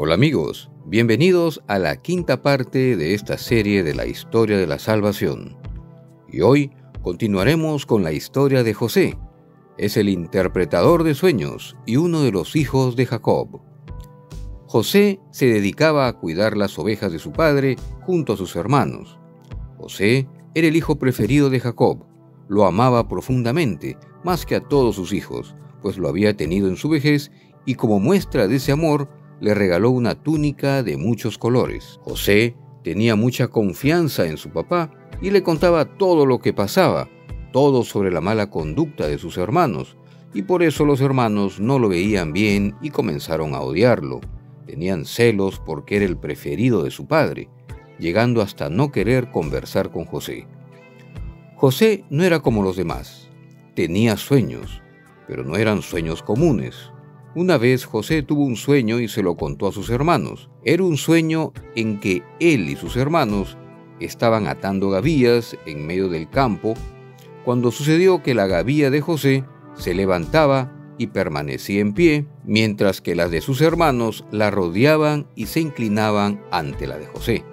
Hola amigos, bienvenidos a la quinta parte de esta serie de la historia de la salvación. Y hoy continuaremos con la historia de José. Es el interpretador de sueños y uno de los hijos de Jacob. José se dedicaba a cuidar las ovejas de su padre junto a sus hermanos. José era el hijo preferido de Jacob. Lo amaba profundamente, más que a todos sus hijos, pues lo había tenido en su vejez y como muestra de ese amor, le regaló una túnica de muchos colores. José tenía mucha confianza en su papá y le contaba todo lo que pasaba, todo sobre la mala conducta de sus hermanos, y por eso los hermanos no lo veían bien y comenzaron a odiarlo. Tenían celos porque era el preferido de su padre, llegando hasta no querer conversar con José. José no era como los demás. Tenía sueños, pero no eran sueños comunes. Una vez José tuvo un sueño y se lo contó a sus hermanos. Era un sueño en que él y sus hermanos estaban atando gavillas en medio del campo, cuando sucedió que la gavilla de José se levantaba y permanecía en pie, mientras que las de sus hermanos la rodeaban y se inclinaban ante la de José.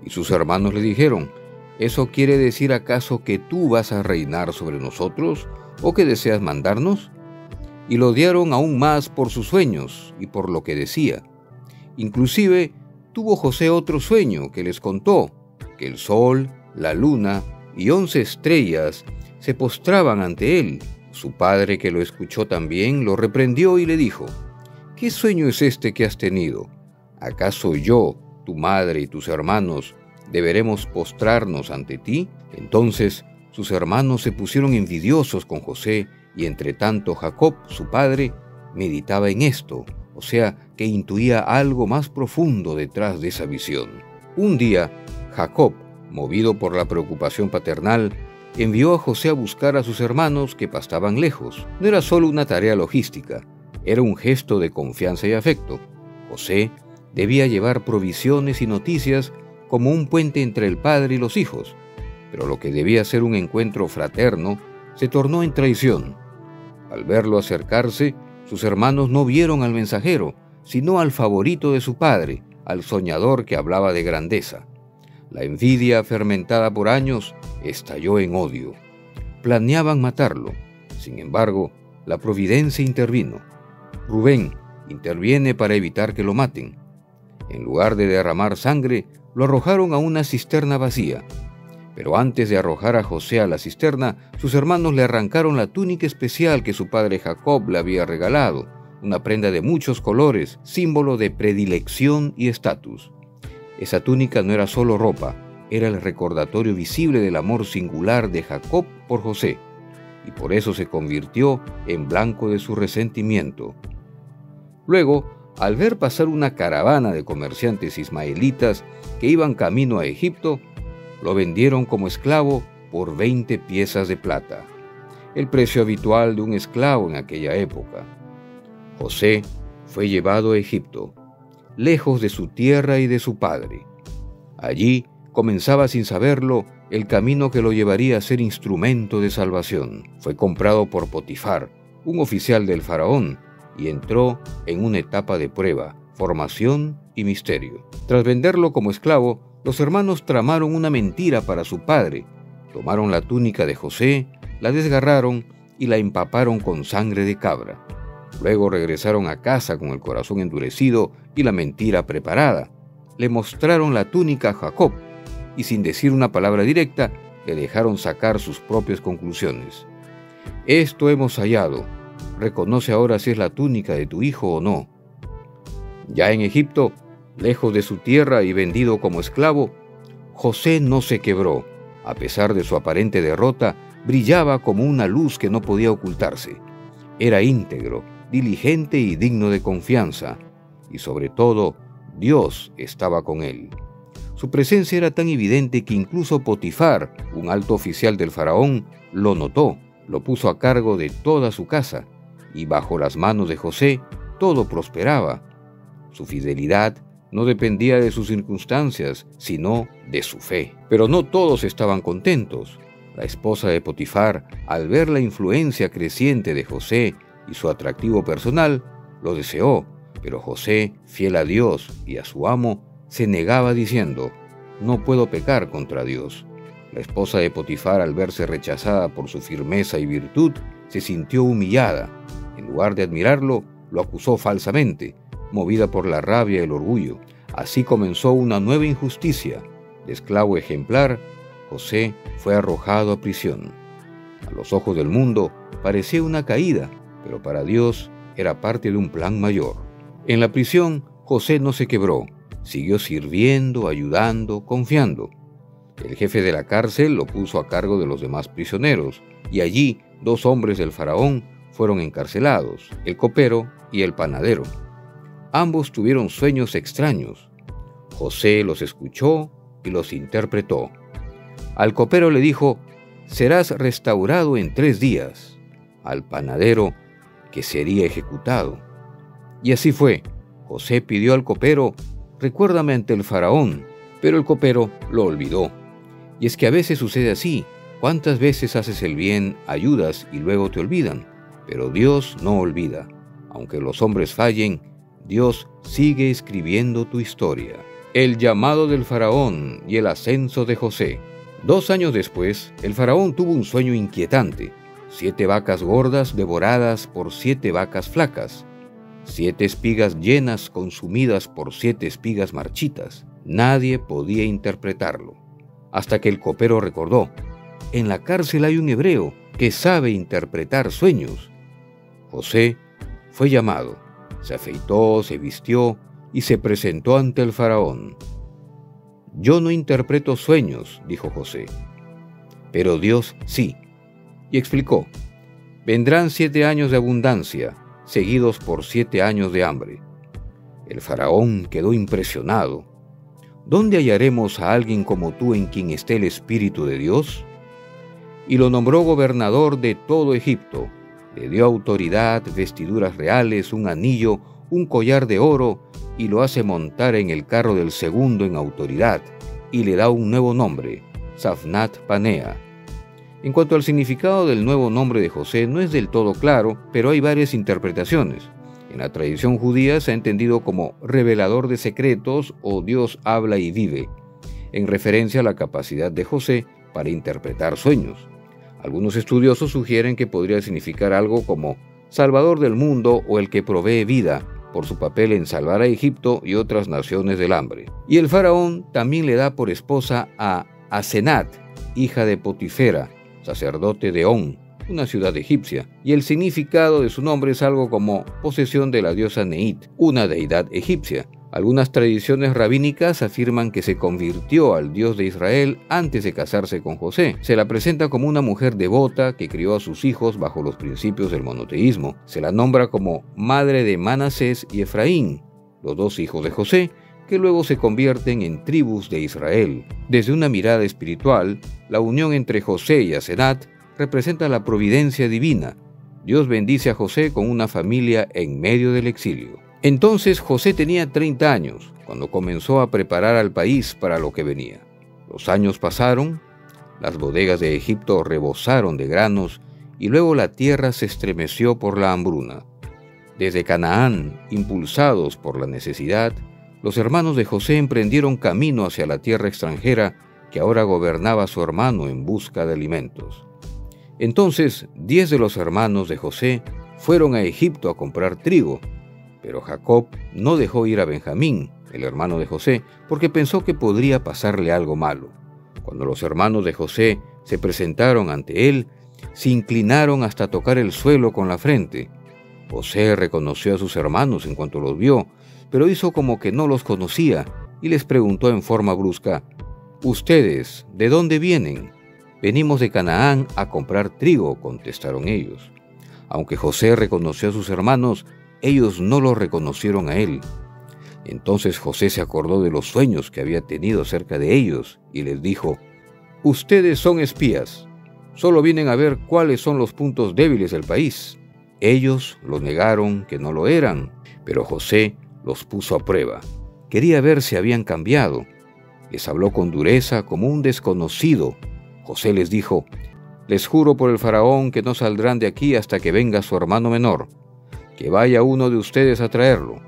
Y sus hermanos le dijeron: ¿eso quiere decir acaso que tú vas a reinar sobre nosotros o que deseas mandarnos? Y lo odiaron aún más por sus sueños y por lo que decía. Inclusive tuvo José otro sueño que les contó, que el sol, la luna y 11 estrellas se postraban ante él. Su padre, que lo escuchó también, lo reprendió y le dijo: ¿qué sueño es este que has tenido? ¿Acaso yo, tu madre y tus hermanos deberemos postrarnos ante ti? Entonces sus hermanos se pusieron envidiosos con José, y entre tanto Jacob, su padre, meditaba en esto, o sea, que intuía algo más profundo detrás de esa visión. Un día, Jacob, movido por la preocupación paternal, envió a José a buscar a sus hermanos que pastaban lejos. No era solo una tarea logística, era un gesto de confianza y afecto. José debía llevar provisiones y noticias como un puente entre el padre y los hijos, pero lo que debía ser un encuentro fraterno se tornó en traición. Al verlo acercarse, sus hermanos no vieron al mensajero, sino al favorito de su padre, al soñador que hablaba de grandeza. La envidia, fermentada por años, estalló en odio. Planeaban matarlo. Sin embargo, la providencia intervino. Rubén interviene para evitar que lo maten. En lugar de derramar sangre, lo arrojaron a una cisterna vacía. Pero antes de arrojar a José a la cisterna, sus hermanos le arrancaron la túnica especial que su padre Jacob le había regalado, una prenda de muchos colores, símbolo de predilección y estatus. Esa túnica no era solo ropa, era el recordatorio visible del amor singular de Jacob por José, y por eso se convirtió en blanco de su resentimiento. Luego, al ver pasar una caravana de comerciantes ismaelitas que iban camino a Egipto, lo vendieron como esclavo por 20 piezas de plata, el precio habitual de un esclavo en aquella época. José fue llevado a Egipto, lejos de su tierra y de su padre. Allí comenzaba sin saberlo el camino que lo llevaría a ser instrumento de salvación. Fue comprado por Potifar, un oficial del faraón, y entró en una etapa de prueba, formación y misterio. Tras venderlo como esclavo, los hermanos tramaron una mentira para su padre. Tomaron la túnica de José, la desgarraron y la empaparon con sangre de cabra. Luego regresaron a casa con el corazón endurecido y la mentira preparada. Le mostraron la túnica a Jacob y sin decir una palabra directa, le dejaron sacar sus propias conclusiones. Esto hemos hallado. Reconoce ahora si es la túnica de tu hijo o no. Ya en Egipto, lejos de su tierra y vendido como esclavo, José no se quebró. A pesar de su aparente derrota, brillaba como una luz que no podía ocultarse. Era íntegro, diligente y digno de confianza, y sobre todo, Dios estaba con él. Su presencia era tan evidente que incluso Potifar, un alto oficial del faraón, lo notó, lo puso a cargo de toda su casa, y bajo las manos de José todo prosperaba. Su fidelidad no dependía de sus circunstancias, sino de su fe. Pero no todos estaban contentos. La esposa de Potifar, al ver la influencia creciente de José y su atractivo personal, lo deseó, Pero José, fiel a Dios y a su amo, se negaba diciendo: «No puedo pecar contra Dios». La esposa de Potifar, al verse rechazada por su firmeza y virtud, se sintió humillada. En lugar de admirarlo, lo acusó falsamente, movida por la rabia y el orgullo. Así comenzó una nueva injusticia. De esclavo ejemplar, José fue arrojado a prisión. A los ojos del mundo parecía una caída, pero para Dios era parte de un plan mayor. En la prisión, José no se quebró. Siguió sirviendo, ayudando, confiando. El jefe de la cárcel lo puso a cargo de los demás prisioneros, y allí 2 hombres del faraón fueron encarcelados, el copero y el panadero. Ambos tuvieron sueños extraños. José los escuchó y los interpretó. Al copero le dijo: «Serás restaurado en 3 días». Al panadero, que sería ejecutado. Y así fue. José pidió al copero: «Recuérdame ante el faraón», pero el copero lo olvidó. Y es que a veces sucede así. ¿Cuántas veces haces el bien, ayudas y luego te olvidan? Pero Dios no olvida. Aunque los hombres fallen, Dios sigue escribiendo tu historia. El llamado del faraón y el ascenso de José. 2 años después, el faraón tuvo un sueño inquietante. 7 vacas gordas devoradas por 7 vacas flacas. 7 espigas llenas consumidas por 7 espigas marchitas. Nadie podía interpretarlo. Hasta que el copero recordó: «En la cárcel hay un hebreo que sabe interpretar sueños». José fue llamado, se afeitó, se vistió y se presentó ante el faraón. «Yo no interpreto sueños», dijo José, «pero Dios sí». Y explicó: «Vendrán 7 años de abundancia, seguidos por 7 años de hambre». El faraón quedó impresionado. «¿Dónde hallaremos a alguien como tú en quien esté el Espíritu de Dios?». Y lo nombró gobernador de todo Egipto. Le dio autoridad, vestiduras reales, un anillo, un collar de oro, y lo hace montar en el carro del segundo en autoridad, y le da un nuevo nombre, Safnat Panea. En cuanto al significado del nuevo nombre de José, no es del todo claro, pero hay varias interpretaciones. En la tradición judía se ha entendido como revelador de secretos o Dios habla y vive, en referencia a la capacidad de José para interpretar sueños. Algunos estudiosos sugieren que podría significar algo como Salvador del mundo o el que provee vida, por su papel en salvar a Egipto y otras naciones del hambre. Y el faraón también le da por esposa a Asenat, hija de Potifera, sacerdote de On, una ciudad egipcia, y el significado de su nombre es algo como posesión de la diosa Neit, una deidad egipcia. Algunas tradiciones rabínicas afirman que se convirtió al Dios de Israel antes de casarse con José. Se la presenta como una mujer devota que crió a sus hijos bajo los principios del monoteísmo. Se la nombra como madre de Manasés y Efraín, los 2 hijos de José, que luego se convierten en tribus de Israel. Desde una mirada espiritual, la unión entre José y Asenat representa la providencia divina. Dios bendice a José con una familia en medio del exilio. Entonces José tenía 30 años, cuando comenzó a preparar al país para lo que venía. Los años pasaron, las bodegas de Egipto rebosaron de granos, y luego la tierra se estremeció por la hambruna. Desde Canaán, impulsados por la necesidad, los hermanos de José emprendieron camino hacia la tierra extranjera que ahora gobernaba su hermano en busca de alimentos. Entonces 10 de los hermanos de José fueron a Egipto a comprar trigo, pero Jacob no dejó ir a Benjamín, el hermano de José, porque pensó que podría pasarle algo malo. Cuando los hermanos de José se presentaron ante él, se inclinaron hasta tocar el suelo con la frente. José reconoció a sus hermanos en cuanto los vio, pero hizo como que no los conocía y les preguntó en forma brusca: «¿Ustedes de dónde vienen?». «Venimos de Canaán a comprar trigo», contestaron ellos. Aunque José reconoció a sus hermanos, ellos no lo reconocieron a él. Entonces José se acordó de los sueños que había tenido acerca de ellos y les dijo: «Ustedes son espías, solo vienen a ver cuáles son los puntos débiles del país». Ellos lo negaron que no lo eran, pero José los puso a prueba. Quería ver si habían cambiado. Les habló con dureza como un desconocido. José les dijo: «Les juro por el faraón que no saldrán de aquí hasta que venga su hermano menor. Que vaya uno de ustedes a traerlo».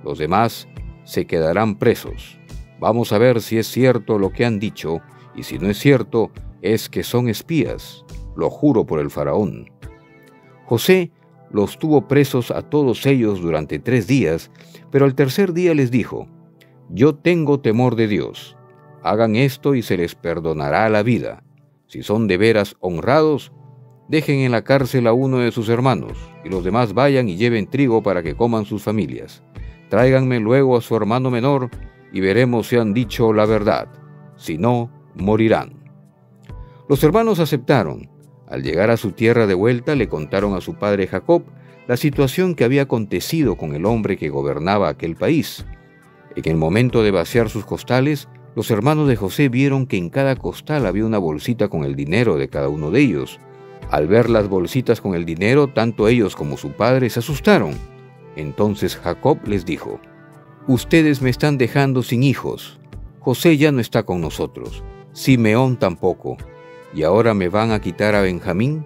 Los demás se quedarán presos. Vamos a ver si es cierto lo que han dicho, y si no es cierto, es que son espías. Lo juro por el faraón». José los tuvo presos a todos ellos durante 3 días, pero al tercer día les dijo: «Yo tengo temor de Dios. Hagan esto y se les perdonará la vida. Si son de veras honrados, dejen en la cárcel a uno de sus hermanos, y los demás vayan y lleven trigo para que coman sus familias. Tráiganme luego a su hermano menor, y veremos si han dicho la verdad. Si no, morirán». Los hermanos aceptaron. Al llegar a su tierra de vuelta, le contaron a su padre Jacob la situación que había acontecido con el hombre que gobernaba aquel país. En el momento de vaciar sus costales, los hermanos de José vieron que en cada costal había una bolsita con el dinero de cada uno de ellos. Al ver las bolsitas con el dinero, tanto ellos como su padre se asustaron. Entonces Jacob les dijo: «Ustedes me están dejando sin hijos. José ya no está con nosotros, Simeón tampoco, y ahora me van a quitar a Benjamín,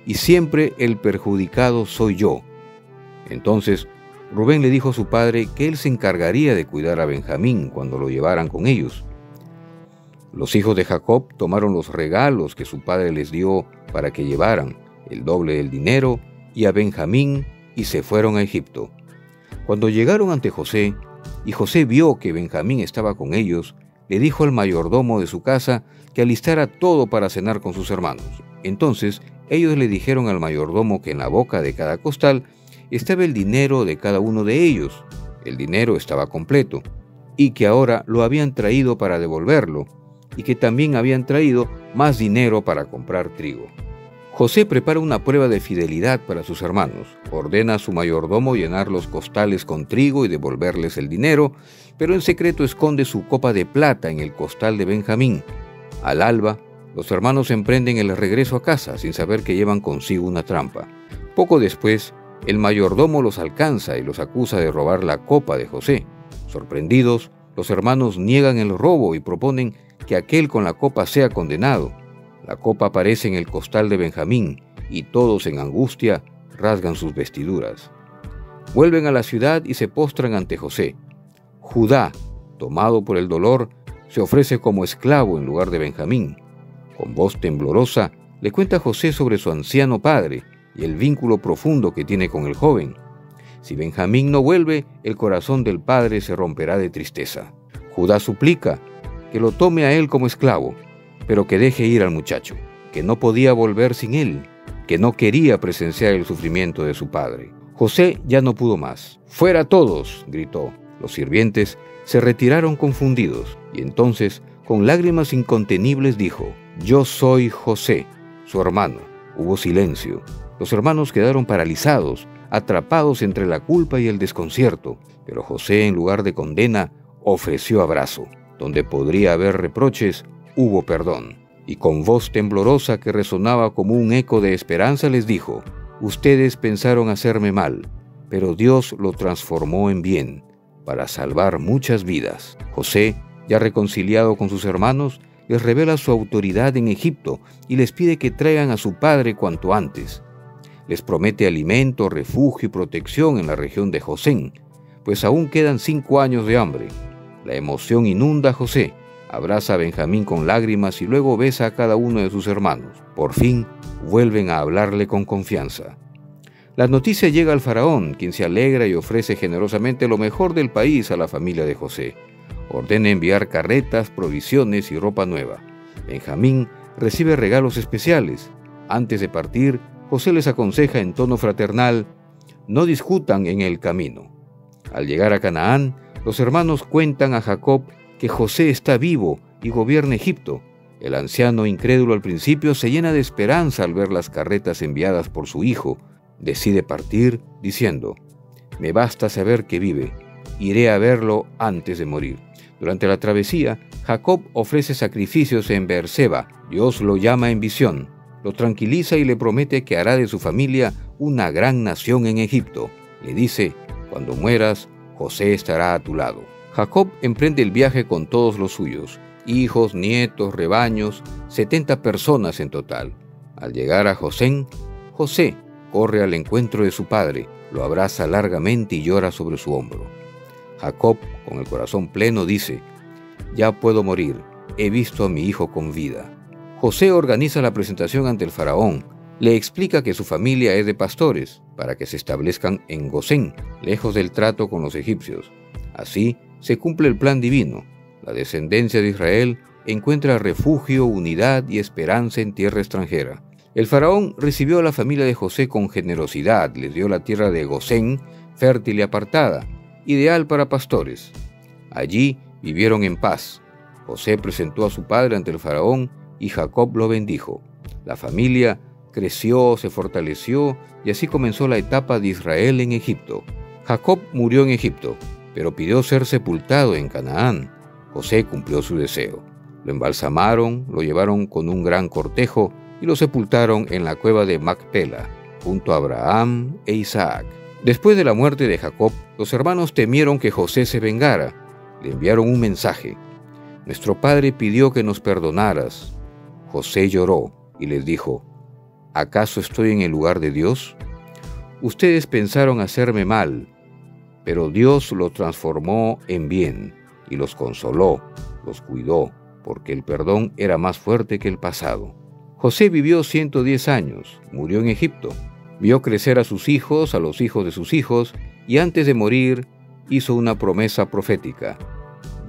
y siempre el perjudicado soy yo». Entonces Rubén le dijo a su padre que él se encargaría de cuidar a Benjamín cuando lo llevaran con ellos. Los hijos de Jacob tomaron los regalos que su padre les dio para que llevaran, el doble del dinero, y a Benjamín, y se fueron a Egipto. Cuando llegaron ante José, y José vio que Benjamín estaba con ellos, le dijo al mayordomo de su casa que alistara todo para cenar con sus hermanos. Entonces ellos le dijeron al mayordomo que en la boca de cada costal estaba el dinero de cada uno de ellos. El dinero estaba completo, y que ahora lo habían traído para devolverlo, y que también habían traído más dinero para comprar trigo. José prepara una prueba de fidelidad para sus hermanos. Ordena a su mayordomo llenar los costales con trigo y devolverles el dinero, pero en secreto esconde su copa de plata en el costal de Benjamín. Al alba, los hermanos emprenden el regreso a casa sin saber que llevan consigo una trampa. Poco después, el mayordomo los alcanza y los acusa de robar la copa de José. Sorprendidos, los hermanos niegan el robo y proponen que aquel con la copa sea condenado. La copa aparece en el costal de Benjamín, y todos en angustia rasgan sus vestiduras. Vuelven a la ciudad y se postran ante José. Judá, tomado por el dolor, se ofrece como esclavo en lugar de Benjamín. Con voz temblorosa, le cuenta a José sobre su anciano padre y el vínculo profundo que tiene con el joven. Si Benjamín no vuelve, el corazón del padre se romperá de tristeza. Judá suplica que lo tome a él como esclavo, pero que deje ir al muchacho, que no podía volver sin él, que no quería presenciar el sufrimiento de su padre. José ya no pudo más. «¡Fuera todos!», gritó. Los sirvientes se retiraron confundidos, y entonces, con lágrimas incontenibles, dijo: «Yo soy José, su hermano». Hubo silencio. Los hermanos quedaron paralizados, atrapados entre la culpa y el desconcierto, pero José, en lugar de condena, ofreció abrazo. Donde podría haber reproches, hubo perdón, y con voz temblorosa que resonaba como un eco de esperanza les dijo: «Ustedes pensaron hacerme mal, pero Dios lo transformó en bien, para salvar muchas vidas». José, ya reconciliado con sus hermanos, les revela su autoridad en Egipto y les pide que traigan a su padre cuanto antes. Les promete alimento, refugio y protección en la región de Gosén, pues aún quedan 5 años de hambre. La emoción inunda a José. Abraza a Benjamín con lágrimas y luego besa a cada uno de sus hermanos. Por fin, vuelven a hablarle con confianza. La noticia llega al faraón, quien se alegra y ofrece generosamente lo mejor del país a la familia de José. Ordena enviar carretas, provisiones y ropa nueva. Benjamín recibe regalos especiales. Antes de partir, José les aconseja en tono fraternal: «No discutan en el camino». Al llegar a Canaán, los hermanos cuentan a Jacob que José está vivo y gobierna Egipto. El anciano, incrédulo al principio, se llena de esperanza al ver las carretas enviadas por su hijo. Decide partir diciendo: «Me basta saber que vive. Iré a verlo antes de morir». Durante la travesía, Jacob ofrece sacrificios en Beerseba. Dios lo llama en visión, lo tranquiliza y le promete que hará de su familia una gran nación en Egipto. Le dice: «Cuando mueras, José estará a tu lado». Jacob emprende el viaje con todos los suyos, hijos, nietos, rebaños, 70 personas en total. Al llegar a Gosén, José corre al encuentro de su padre, lo abraza largamente y llora sobre su hombro. Jacob, con el corazón pleno, dice: «Ya puedo morir, he visto a mi hijo con vida». José organiza la presentación ante el faraón. Le explica que su familia es de pastores, para que se establezcan en Gosén, lejos del trato con los egipcios. Así se cumple el plan divino. La descendencia de Israel encuentra refugio, unidad y esperanza en tierra extranjera. El faraón recibió a la familia de José con generosidad, les dio la tierra de Gosén, fértil y apartada, ideal para pastores. Allí vivieron en paz. José presentó a su padre ante el faraón y Jacob lo bendijo. La familia creció, se fortaleció y así comenzó la etapa de Israel en Egipto. Jacob murió en Egipto, pero pidió ser sepultado en Canaán. José cumplió su deseo. Lo embalsamaron, lo llevaron con un gran cortejo y lo sepultaron en la cueva de Macpela, junto a Abraham e Isaac. Después de la muerte de Jacob, los hermanos temieron que José se vengara. Le enviaron un mensaje: «Nuestro padre pidió que nos perdonaras». José lloró y les dijo: «¿Acaso estoy en el lugar de Dios? Ustedes pensaron hacerme mal, pero Dios lo transformó en bien y los consoló, los cuidó, porque el perdón era más fuerte que el pasado». José vivió 110 años, murió en Egipto, vio crecer a sus hijos, a los hijos de sus hijos, y antes de morir hizo una promesa profética: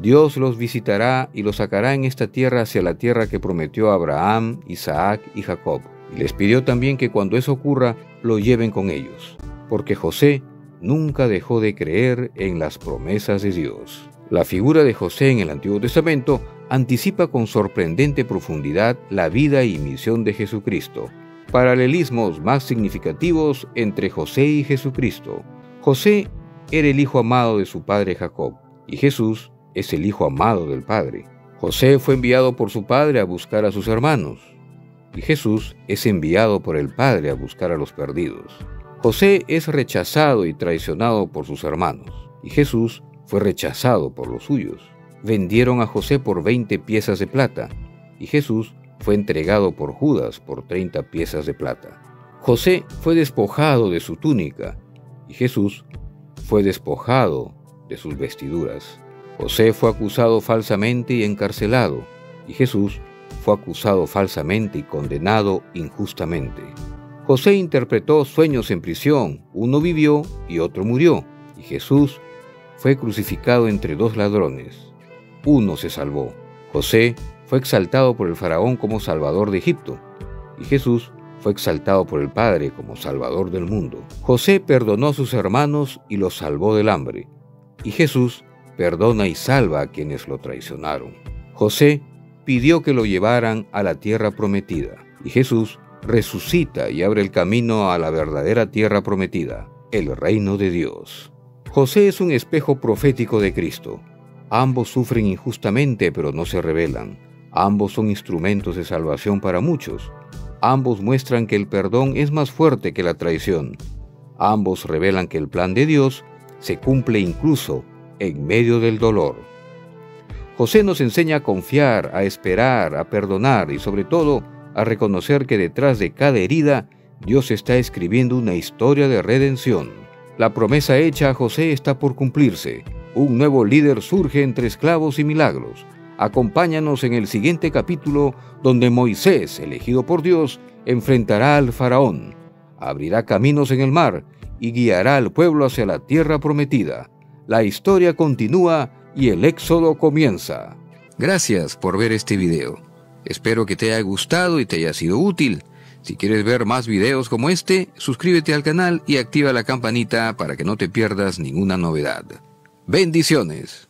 «Dios los visitará y los sacará en esta tierra hacia la tierra que prometió a Abraham, Isaac y Jacob». Y les pidió también que cuando eso ocurra, lo lleven con ellos, porque José nunca dejó de creer en las promesas de Dios. La figura de José en el Antiguo Testamento anticipa con sorprendente profundidad la vida y misión de Jesucristo. Paralelismos más significativos entre José y Jesucristo. José era el hijo amado de su padre Jacob, y Jesús es el hijo amado del Padre. José fue enviado por su padre a buscar a sus hermanos, y Jesús es enviado por el Padre a buscar a los perdidos. José es rechazado y traicionado por sus hermanos, y Jesús fue rechazado por los suyos. Vendieron a José por 20 piezas de plata, y Jesús fue entregado por Judas por 30 piezas de plata. José fue despojado de su túnica, y Jesús fue despojado de sus vestiduras. José fue acusado falsamente y encarcelado, y Jesús fue acusado falsamente y condenado injustamente. José interpretó sueños en prisión, uno vivió y otro murió, y Jesús fue crucificado entre dos ladrones. Uno se salvó. José fue exaltado por el faraón como salvador de Egipto, y Jesús fue exaltado por el Padre como salvador del mundo. José perdonó a sus hermanos y los salvó del hambre, y Jesús perdona y salva a quienes lo traicionaron. José pidió que lo llevaran a la tierra prometida, y Jesús resucita y abre el camino a la verdadera tierra prometida, el reino de Dios. José es un espejo profético de Cristo. Ambos sufren injustamente, pero no se rebelan. Ambos son instrumentos de salvación para muchos. Ambos muestran que el perdón es más fuerte que la traición. Ambos revelan que el plan de Dios se cumple incluso en medio del dolor. José nos enseña a confiar, a esperar, a perdonar y sobre todo a reconocer que detrás de cada herida Dios está escribiendo una historia de redención. La promesa hecha a José está por cumplirse. Un nuevo líder surge entre esclavos y milagros. Acompáñanos en el siguiente capítulo donde Moisés, elegido por Dios, enfrentará al faraón, abrirá caminos en el mar y guiará al pueblo hacia la tierra prometida. La historia continúa y el éxodo comienza. Gracias por ver este video. Espero que te haya gustado y te haya sido útil. Si quieres ver más videos como este, suscríbete al canal y activa la campanita para que no te pierdas ninguna novedad. Bendiciones.